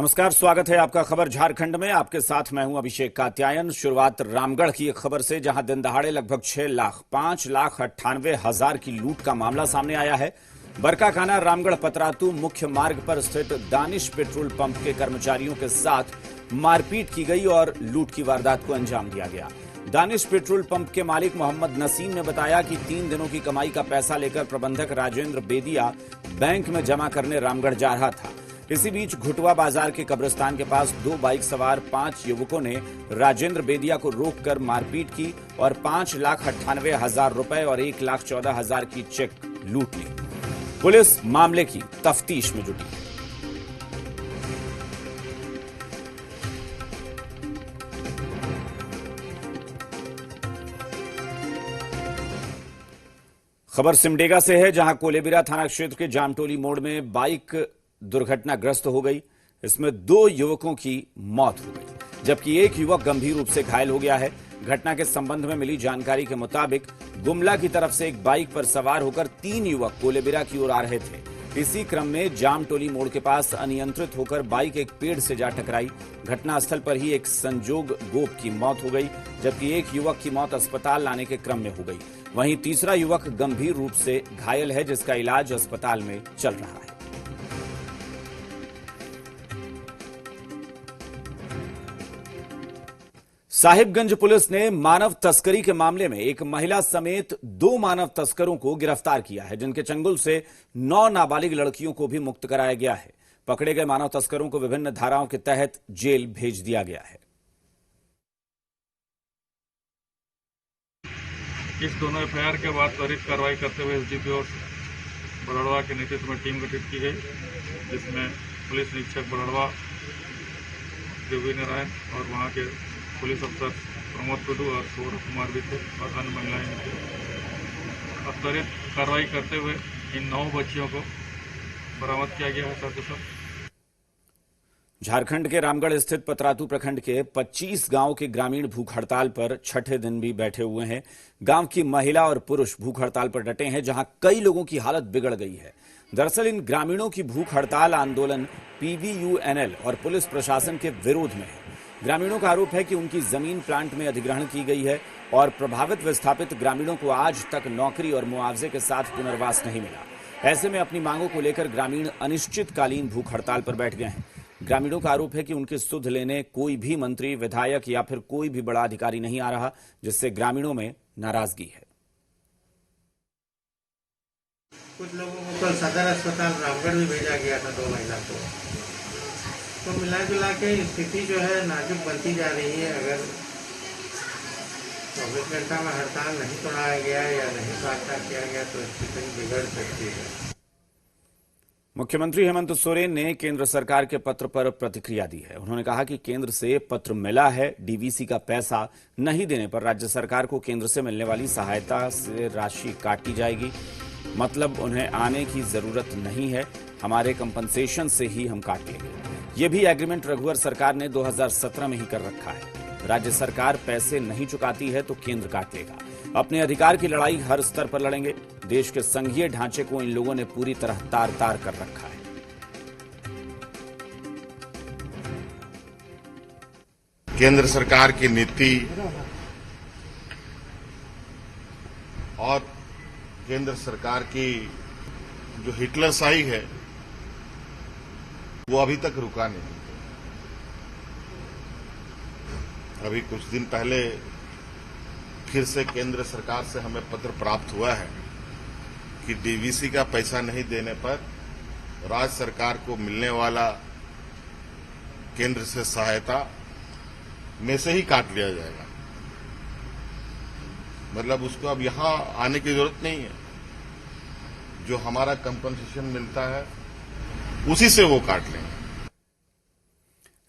नमस्कार, स्वागत है आपका खबर झारखंड में। आपके साथ मैं हूं अभिषेक कात्यायन। शुरुआत रामगढ़ की एक खबर से, जहां दिन दहाड़े लगभग 5,98,000 की लूट का मामला सामने आया है। बरकाखाना रामगढ़ पतरातू मुख्य मार्ग पर स्थित दानिश पेट्रोल पंप के कर्मचारियों के साथ मारपीट की गई और लूट की वारदात को अंजाम दिया गया। दानिश पेट्रोल पंप के मालिक मोहम्मद नसीम ने बताया कि 3 दिनों की कमाई का पैसा लेकर प्रबंधक राजेंद्र बेदिया बैंक में जमा करने रामगढ़ जा रहा था। इसी बीच घुटवा बाजार के कब्रिस्तान के पास 2 बाइक सवार 5 युवकों ने राजेंद्र बेदिया को रोककर मारपीट की और 5,98,000 रुपए और 1,14,000 की चेक लूट ली। पुलिस मामले की तफ्तीश में जुटी है। खबर सिमडेगा से है, जहां कोलेबिरा थाना क्षेत्र के जामटोली मोड़ में बाइक दुर्घटनाग्रस्त हो गई। इसमें 2 युवकों की मौत हो गई, जबकि एक युवक गंभीर रूप से घायल हो गया है। घटना के संबंध में मिली जानकारी के मुताबिक गुमला की तरफ से एक बाइक पर सवार होकर 3 युवक कोलेबिरा की ओर आ रहे थे। इसी क्रम में जामटोली मोड़ के पास अनियंत्रित होकर बाइक एक पेड़ से जा टकराई। घटनास्थल पर ही एक संजोग गोप की मौत हो गई, जबकि एक युवक की मौत अस्पताल लाने के क्रम में हो गई। वहीं तीसरा युवक गंभीर रूप से घायल है, जिसका इलाज अस्पताल में चल रहा है। साहिबगंज पुलिस ने मानव तस्करी के मामले में एक महिला समेत 2 मानव तस्करों को गिरफ्तार किया है, जिनके चंगुल से 9 नाबालिग लड़कियों को भी मुक्त कराया गया है। पकड़े गए मानव तस्करों को विभिन्न धाराओं के तहत जेल भेज दिया गया है। इस दोनों एफआईआर के बाद त्वरित कार्रवाई करते हुए एसडीपीओ बड़ड़वा के नेतृत्व में टीम गठित की गई, जिसमें पुलिस निरीक्षक बड़ड़वा देवी नारायण और वहां के पुलिस अफसर प्रमोद टुडू और सौरभ कुमार भी थे और अन्य महिलाएं भी थी। अब त्वरित कार्रवाई करते हुए इन 9 बच्चियों को बरामद किया गया है। सर झारखंड के रामगढ़ स्थित पतरातू प्रखंड के 25 गांव के ग्रामीण भूख हड़ताल पर छठे दिन भी बैठे हुए हैं। गांव की महिला और पुरुष भूख हड़ताल पर डटे हैं, जहां कई लोगों की हालत बिगड़ गई है। दरअसल इन ग्रामीणों की भूख हड़ताल आंदोलन पीवीयूएनएल और पुलिस प्रशासन के विरोध में है। ग्रामीणों का आरोप है कि उनकी जमीन प्लांट में अधिग्रहण की गई है और प्रभावित विस्थापित ग्रामीणों को आज तक नौकरी और मुआवजे के साथ पुनर्वास नहीं मिला। ऐसे में अपनी मांगों को लेकर ग्रामीण अनिश्चितकालीन भूख हड़ताल पर बैठ गए हैं। ग्रामीणों का आरोप है कि उनकी सुध लेने कोई भी मंत्री, विधायक या फिर कोई भी बड़ा अधिकारी नहीं आ रहा, जिससे ग्रामीणों में नाराजगी है। कुछ लोगों को कल सदर अस्पताल रामगढ़ में भेजा गया था, 2 महिला को। तो मिला जुला के स्थिति जो है नाजुक बनती जा रही है। अगर 24 घंटा में हड़ताल नहीं तोड़ाया गया या नहीं वार्ता किया गया तो स्थिति बिगड़ सकती है। मुख्यमंत्री हेमंत सोरेन ने केंद्र सरकार के पत्र पर प्रतिक्रिया दी है। उन्होंने कहा कि केंद्र से पत्र मिला है, डीवीसी का पैसा नहीं देने पर राज्य सरकार को केंद्र से मिलने वाली सहायता से राशि काटी जाएगी। मतलब उन्हें आने की जरूरत नहीं है, हमारे कंपनसेशन से ही हम काट लेंगे। ये भी एग्रीमेंट रघुवर सरकार ने 2017 में ही कर रखा है। राज्य सरकार पैसे नहीं चुकाती है तो केंद्र काट लेगा। अपने अधिकार की लड़ाई हर स्तर पर लड़ेंगे। देश के संघीय ढांचे को इन लोगों ने पूरी तरह तार तार कर रखा है। केंद्र सरकार की नीति और केंद्र सरकार की जो हिटलरशाही है वो अभी तक रुका नहीं। अभी कुछ दिन पहले फिर से केंद्र सरकार से हमें पत्र प्राप्त हुआ है कि डीवीसी का पैसा नहीं देने पर राज्य सरकार को मिलने वाला केंद्र से सहायता में से ही काट लिया जाएगा। मतलब उसको अब यहां आने की जरूरत नहीं है। जो हमारा कंपनसेशन मिलता है उसी से वो काट लेंगे।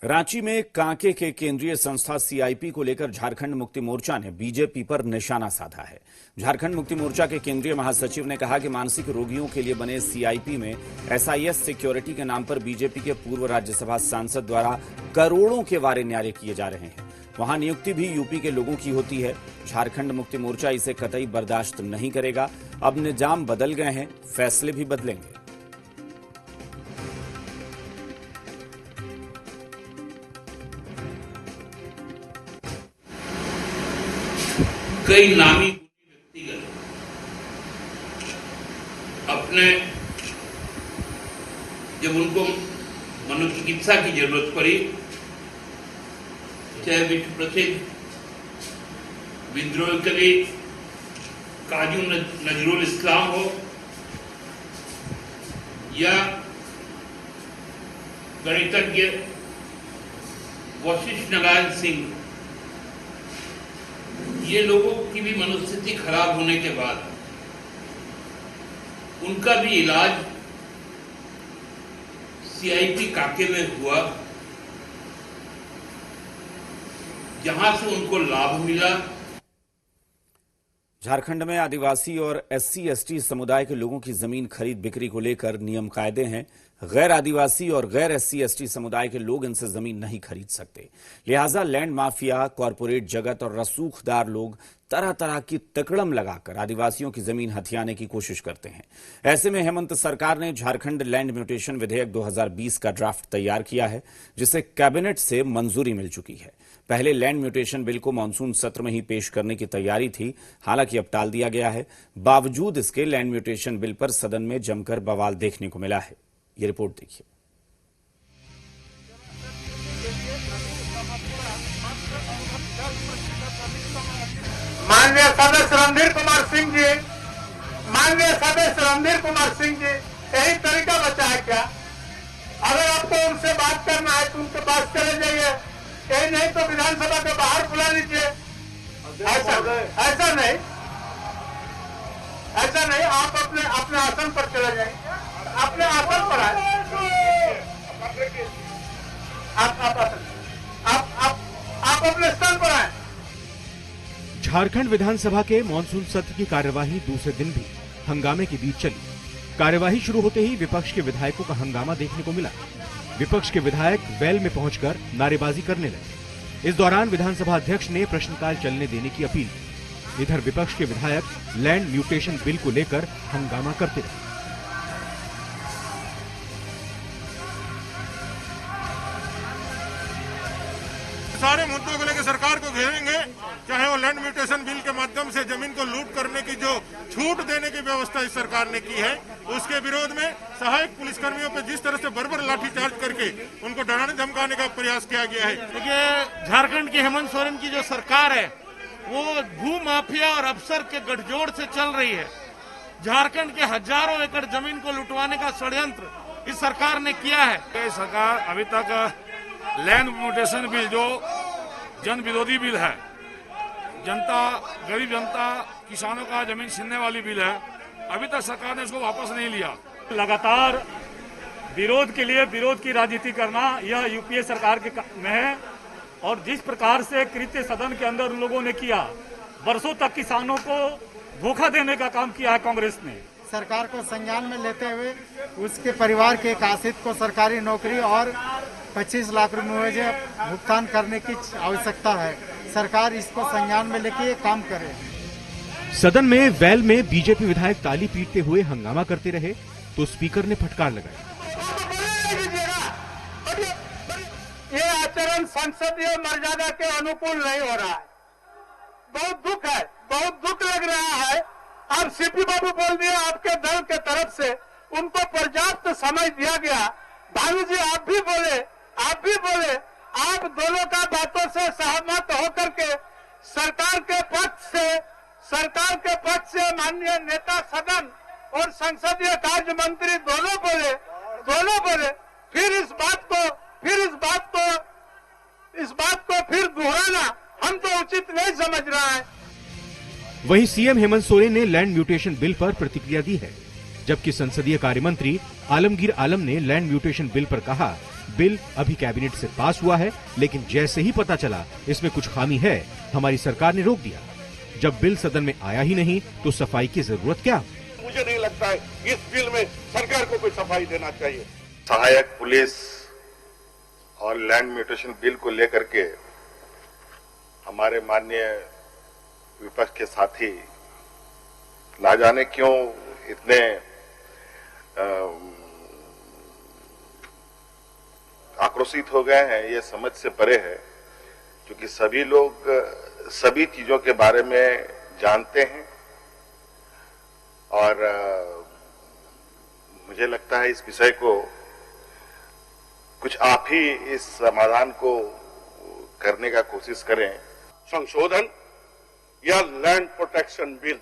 रांची में कांके के केंद्रीय संस्था सीआईपी को लेकर झारखंड मुक्ति मोर्चा ने बीजेपी पर निशाना साधा है। झारखंड मुक्ति मोर्चा के केंद्रीय महासचिव ने कहा कि मानसिक रोगियों के लिए बने सीआईपी में एसआईएस सिक्योरिटी के नाम पर बीजेपी के पूर्व राज्यसभा सांसद द्वारा करोड़ों के वारे न्यारे किए जा रहे हैं। वहां नियुक्ति भी यूपी के लोगों की होती है। झारखंड मुक्ति मोर्चा इसे कतई बर्दाश्त नहीं करेगा। अब निजाम बदल गए हैं, फैसले भी बदलेंगे। कई नामी व्यक्तिगत अपने जब उनको मनोचिकित्सा की जरूरत पड़ी, चाहे विश्व प्रसिद्ध विद्रोह कवि काजी नजरुल इस्लाम हो या गणितज्ञ वशिष्ठ नारायण सिंह, ये लोगों की भी मनोस्थिति खराब होने के बाद उनका भी इलाज सीआईपी काके में हुआ, जहां से उनको लाभ मिला। झारखंड में आदिवासी और SC/ST समुदाय के लोगों की जमीन खरीद बिक्री को लेकर नियम कायदे हैं। गैर आदिवासी और गैर SC/ST समुदाय के लोग इनसे जमीन नहीं खरीद सकते। लिहाजा लैंड माफिया, कॉरपोरेट जगत और रसूखदार लोग तरह तरह की तकड़म लगाकर आदिवासियों की जमीन हथियाने की कोशिश करते हैं। ऐसे में हेमंत सरकार ने झारखंड लैंड म्यूटेशन विधेयक 2020 का ड्राफ्ट तैयार किया है, जिसे कैबिनेट से मंजूरी मिल चुकी है। पहले लैंड म्यूटेशन बिल को मानसून सत्र में ही पेश करने की तैयारी थी, हालांकि अब टाल दिया गया है। बावजूद इसके लैंड म्यूटेशन बिल पर सदन में जमकर बवाल देखने को मिला है। ये रिपोर्ट देखिए। माननीय सदस्य रणधीर कुमार सिंह जी, माननीय सदस्य रणधीर कुमार सिंह जी, यही तरीका बचा है क्या? अगर आपको उनसे बात करना है तो उनके पास चले जाइए, यही नहीं तो विधानसभा के बाहर बुला लीजिए। ऐसा नहीं, आप अपने आसन पर चले जाइए, अपने आसन पर आए। आप अपने स्थान पर आए। झारखंड विधानसभा के मानसून सत्र की कार्यवाही दूसरे दिन भी हंगामे के बीच चली। कार्यवाही शुरू होते ही विपक्ष के विधायकों का हंगामा देखने को मिला। विपक्ष के विधायक वेल में पहुंचकर नारेबाजी करने लगे। इस दौरान विधानसभा अध्यक्ष ने प्रश्नकाल चलने देने की अपील की। इधर विपक्ष के विधायक लैंड म्यूटेशन बिल को लेकर हंगामा करते रहे। सारे मुद्दों को लेकर सरकार को घेरेंगे, चाहे वो लैंड म्यूटेशन बिल के माध्यम से जमीन को लूट करने की जो छूट देने की व्यवस्था इस सरकार ने की है, उसके विरोध में सहायक पुलिसकर्मियों पर जिस तरह से बर्बर लाठीचार्ज करके उनको डराने धमकाने का प्रयास किया गया है। देखिए, झारखंड की हेमंत सोरेन की जो सरकार है वो भू माफिया और अफसर के गठजोड़ से चल रही है। झारखंड के हजारों एकड़ जमीन को लुटवाने का षड्यंत्र इस सरकार ने किया है। सरकार अभी तक लैंड म्यूटेशन बिल जो जन विरोधी बिल है, जनता, गरीब जनता, किसानों का जमीन छीनने वाली बिल है, अभी तक सरकार ने इसको वापस नहीं लिया। लगातार विरोध के लिए विरोध की राजनीति करना यह यूपीए सरकार के में है। और जिस प्रकार से कृत्य सदन के अंदर उन लोगों ने किया, वर्षों तक किसानों को धोखा देने का काम किया है कांग्रेस ने। सरकार को संज्ञान में लेते हुए उसके परिवार के एक आश्रित को सरकारी नौकरी और 25 लाख रुपए मुआवजा भुगतान करने की आवश्यकता है। सरकार इसको संज्ञान में लेके काम करे। सदन में वेल में बीजेपी विधायक ताली पीटते हुए हंगामा करते रहे तो स्पीकर ने फटकार लगाई। ये आचरण संसदीय मर्यादा के अनुकूल नहीं हो रहा है। बहुत दुख है, बहुत दुख लग रहा है। आप सीपी बाबू बोल दिए, आपके दल के तरफ से उनको पर्याप्त समय दिया गया। भानु जी आप भी बोले, आप दोनों का बातों से सहमत होकर के सरकार के पक्ष से माननीय नेता सदन और संसदीय कार्य मंत्री दोनों बोले। फिर इस बात को फिर दोहराना हम तो उचित नहीं समझ रहा है। वहीं सीएम हेमंत सोरेन ने लैंड म्यूटेशन बिल पर प्रतिक्रिया दी है, जबकि संसदीय कार्य मंत्री आलमगीर आलम ने लैंड म्यूटेशन बिल पर कहा, बिल अभी कैबिनेट से पास हुआ है, लेकिन जैसे ही पता चला इसमें कुछ खामी है, हमारी सरकार ने रोक दिया। जब बिल सदन में आया ही नहीं तो सफाई की जरूरत क्या? मुझे नहीं लगता है इस बिल में सरकार को कोई सफाई देना चाहिए। सहायक पुलिस और लैंड म्यूटेशन बिल को लेकर के हमारे माननीय विपक्ष के साथी ना जाने क्यों इतने आक्रोशित हो गए हैं, ये समझ से परे है। क्योंकि सभी लोग सभी चीजों के बारे में जानते हैं और मुझे लगता है इस विषय को कुछ आप ही इस समाधान को करने का कोशिश करें। संशोधन या लैंड प्रोटेक्शन बिल,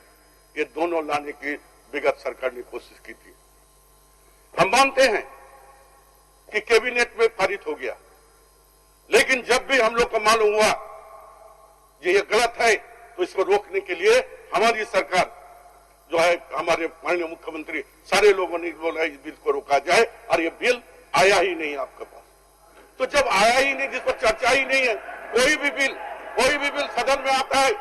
ये दोनों लाने की विगत सरकार ने कोशिश की थी। हम मानते हैं कि कैबिनेट में पारित हो गया, लेकिन जब भी हम लोग को मालूम हुआ ये गलत है तो इसको रोकने के लिए हमारी सरकार जो है, हमारे माननीय मुख्यमंत्री सारे लोगों ने बोला इस बिल को रोका जाए, और ये बिल आया ही नहीं आपके पास। तो जब आया ही नहीं, जिसको चर्चा ही नहीं है, कोई भी बिल सदन में आता है,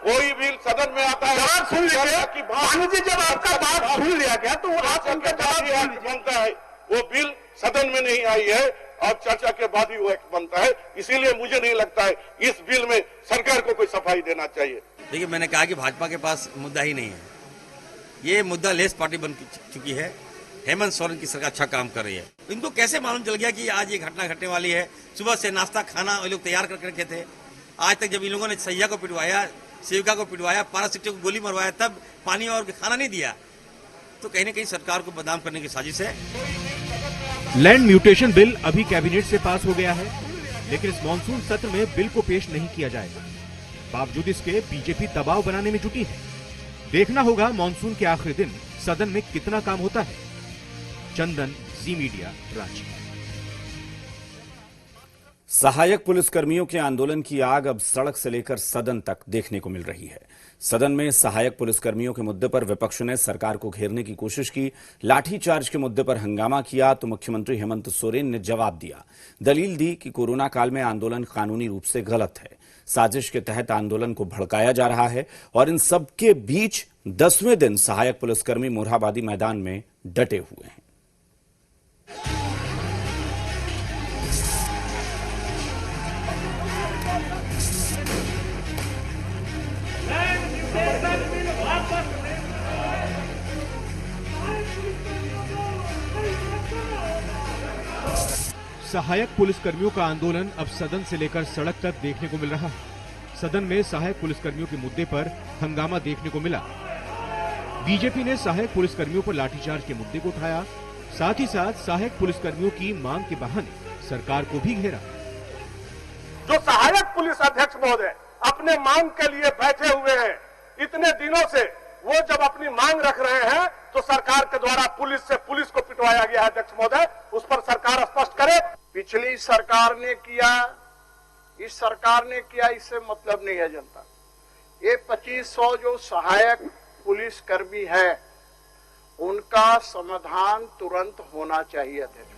कोई बिल सदन में आता है, जवाब सुन लीजिए भानु जी, जब आपका बात सुन लिया गया तो आप उनका जवाब बनता है। वो बिल सदन में नहीं आई है और चर्चा के बाद ही वो एक्ट बनता है। इसीलिए मुझे नहीं लगता है इस बिल में सरकार को कोई सफाई देना चाहिए। देखिए, मैंने कहा कि भाजपा के पास मुद्दा ही नहीं है, ये मुद्दा लेस पार्टी बन चुकी है। हेमंत सोरेन की सरकार अच्छा काम कर रही है। इनको कैसे मालूम चल गया कि आज ये घटना घटने वाली है? सुबह से नाश्ता खाना ये लोग तैयार करके रखे थे। आज तक जब इन लोगों ने सैया को पिटवाया, सेविका को पिटवाया, पारासिटिक को गोली मरवाया, तब पानी और खाना नहीं दिया, तो कहीं न कहीं सरकार को बदनाम करने की साजिश है। लैंड म्यूटेशन बिल अभी कैबिनेट से पास हो गया है, लेकिन इस मॉनसून सत्र में बिल को पेश नहीं किया जाएगा। बावजूद इसके बीजेपी दबाव बनाने में जुटी है। देखना होगा मॉनसून के आखिरी दिन सदन में कितना काम होता है। चंदन, जी मीडिया, रांची। सहायक पुलिसकर्मियों के आंदोलन की आग अब सड़क से लेकर सदन तक देखने को मिल रही है। सदन में सहायक पुलिसकर्मियों के मुद्दे पर विपक्ष ने सरकार को घेरने की कोशिश की। लाठीचार्ज के मुद्दे पर हंगामा किया तो मुख्यमंत्री हेमंत सोरेन ने जवाब दिया। दलील दी कि कोरोना काल में आंदोलन कानूनी रूप से गलत है, साजिश के तहत आंदोलन को भड़काया जा रहा है और इन सब के बीच 10वें दिन सहायक पुलिसकर्मी मोरहाबादी मैदान में डटे हुए हैं। सहायक पुलिसकर्मियों का आंदोलन अब सदन से लेकर सड़क तक देखने को मिल रहा है। सदन में सहायक पुलिसकर्मियों के मुद्दे पर हंगामा देखने को मिला। बीजेपी ने सहायक पुलिसकर्मियों पर लाठीचार्ज के मुद्दे को उठाया, साथ ही साथ सहायक पुलिसकर्मियों की मांग के बहाने सरकार को भी घेरा। जो सहायक पुलिस अध्यक्ष महोदय अपने मांग के लिए बैठे हुए हैं इतने दिनों से, वो जब अपनी मांग रख रहे हैं तो सरकार के द्वारा पुलिस को पिटवाया गया है। अध्यक्ष महोदय, उस पर सरकार स्पष्ट करे। पिछली सरकार ने किया, इस सरकार ने किया, इससे मतलब नहीं है जनता। ये 2500 जो सहायक पुलिसकर्मी है उनका समाधान तुरंत होना चाहिए थे।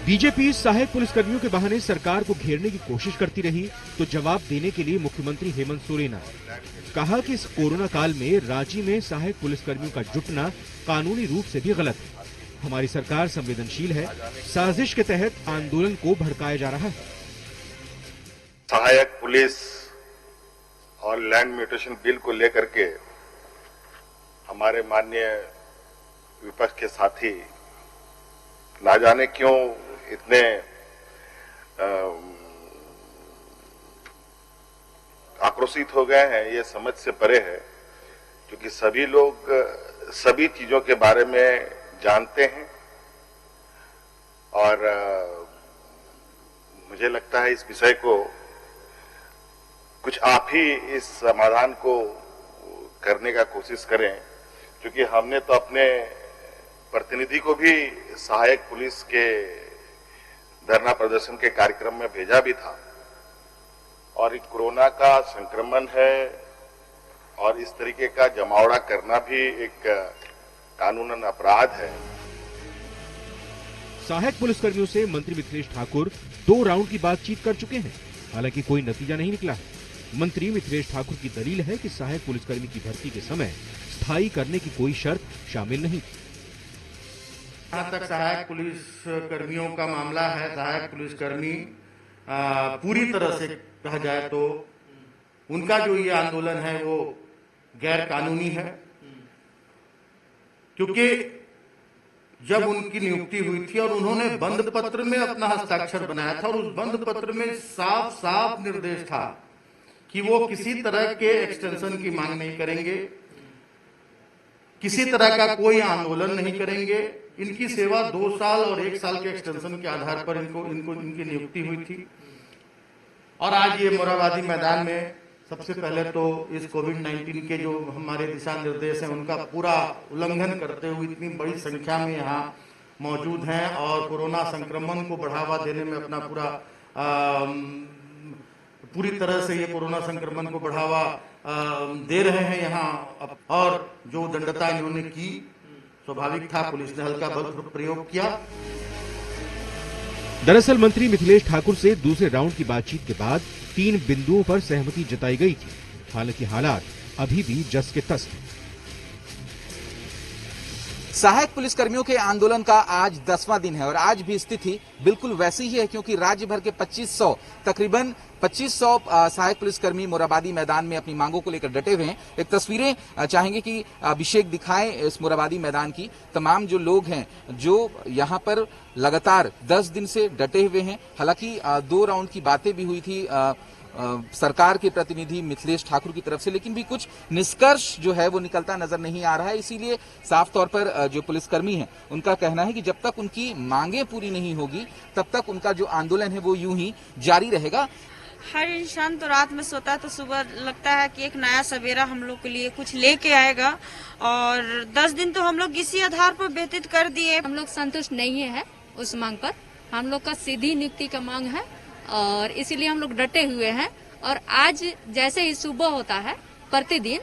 बीजेपी सहायक पुलिसकर्मियों के बहाने सरकार को घेरने की कोशिश करती रही तो जवाब देने के लिए मुख्यमंत्री हेमंत सोरेन आए। कहा कि इस कोरोना काल में रांची में सहायक पुलिसकर्मियों का जुटना कानूनी रूप से भी गलत है। हमारी सरकार संवेदनशील है, साजिश के तहत आंदोलन को भड़काया जा रहा है। सहायक पुलिस और लैंड म्यूटेशन बिल को लेकर के हमारे माननीय विपक्ष के साथी ना जाने क्यों इतने आक्रोशित हो गए हैं, ये समझ से परे है, क्योंकि सभी लोग सभी चीजों के बारे में जानते हैं और मुझे लगता है इस विषय को कुछ आप ही इस समाधान को करने का कोशिश करें, क्योंकि हमने तो अपने प्रतिनिधि को भी सहायक पुलिस के धरना प्रदर्शन के कार्यक्रम में भेजा भी था और कोरोना का संक्रमण है और इस तरीके का जमावड़ा करना भी एक कानूनन अपराध है। सहायक पुलिसकर्मियों से मंत्री मिथिलेश ठाकुर 2 राउंड की बातचीत कर चुके हैं, हालांकि कोई नतीजा नहीं निकला है। मंत्री मिथिलेश ठाकुर की दलील है कि सहायक पुलिसकर्मी की भर्ती के समय स्थायी करने की कोई शर्त शामिल नहीं थी। जहाँ तक सहायक पुलिस कर्मियों का मामला है, सहायक पुलिसकर्मी पूरी तरह से कहा जाए तो उनका जो ये आंदोलन है वो गैर कानूनी है, क्योंकि जब उनकी नियुक्ति हुई थी और उन्होंने बंद पत्र में अपना हस्ताक्षर बनाया था और उस बंद पत्र में साफ साफ निर्देश था कि वो किसी तरह के एक्सटेंशन की मांग नहीं करेंगे, किसी तरह का कोई आंदोलन नहीं करेंगे। इनकी सेवा 2 साल और 1 साल के एक्सटेंशन के आधार पर इनकी नियुक्ति हुई थी। और आज ये मोरहाबादी मैदान में सबसे पहले तो इस कोविड-19 के जो हमारे दिशा निर्देश हैं उनका पूरा उल्लंघन करते हुए इतनी बड़ी संख्या में यहाँ मौजूद हैं और कोरोना संक्रमण को बढ़ावा देने में अपना पूरी तरह से ये कोरोना संक्रमण को बढ़ावा दे रहे हैं यहाँ। और जो दंडता इन्होंने की, स्वाभाविक था पुलिस ने हल्का बल प्रयोग किया। दरअसल मंत्री मिथिलेश ठाकुर से दूसरे राउंड की बातचीत के बाद 3 बिंदुओं पर सहमति जताई गई थी। हालांकि हालात अभी भी जस के तस हैं। सहायक पुलिसकर्मियों के आंदोलन का आज 10वां दिन है और आज भी स्थिति बिल्कुल वैसी ही है, क्योंकि राज्य भर के तकरीबन 2500 सहायक पुलिसकर्मी मोरहाबादी मैदान में अपनी मांगों को लेकर डटे हुए हैं। एक तस्वीरें चाहेंगे कि अभिषेक दिखाएं इस मोरहाबादी मैदान की। तमाम जो लोग हैं जो यहाँ पर लगातार 10 दिन से डटे हुए हैं। हालांकि 2 राउंड की बातें भी हुई थी सरकार के प्रतिनिधि मिथिलेश ठाकुर की तरफ से, लेकिन भी कुछ निष्कर्ष जो है वो निकलता नजर नहीं आ रहा है। इसीलिए साफ तौर पर जो पुलिसकर्मी हैं उनका कहना है कि जब तक उनकी मांगें पूरी नहीं होगी तब तक उनका जो आंदोलन है वो यूं ही जारी रहेगा। हर इंसान तो रात में सोता है तो सुबह लगता है कि एक नया सवेरा हम लोग के लिए कुछ लेके आएगा, और 10 दिन तो हम लोग इसी आधार पर व्यतीत कर दिए। हम लोग संतुष्ट नहीं है उस मांग पर। हम लोग का सीधी नियुक्ति का मांग है और इसीलिए हम लोग डटे हुए हैं। और आज जैसे ही सुबह होता है प्रतिदिन,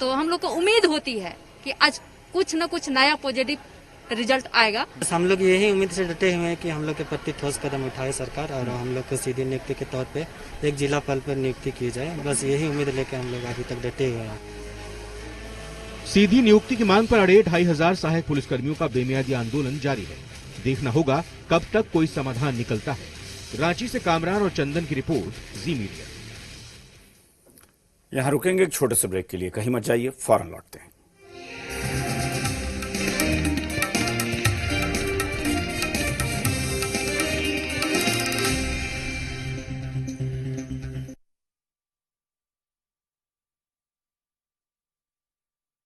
तो हम लोग को उम्मीद होती है कि आज कुछ न कुछ नया पॉजिटिव रिजल्ट आएगा। बस हम लोग यही उम्मीद से डटे हुए हैं कि हम लोग के प्रति ठोस कदम उठाए सरकार और हम लोग को सीधी नियुक्ति के तौर पे एक जिला पल पर नियुक्ति की जाए। बस यही उम्मीद लेकर हम लोग अभी तक डटे हुए हैं। सीधी नियुक्ति की मांग पर अड़े 2500 सहायक पुलिसकर्मियों का बेमियादी आंदोलन जारी है। देखना होगा कब तक कोई समाधान निकलता है। रांची से कामरान और चंदन की रिपोर्ट, जी मीडिया। यहां रुकेंगे एक छोटे से ब्रेक के लिए, कहीं मत जाइए, फौरन लौटते हैं।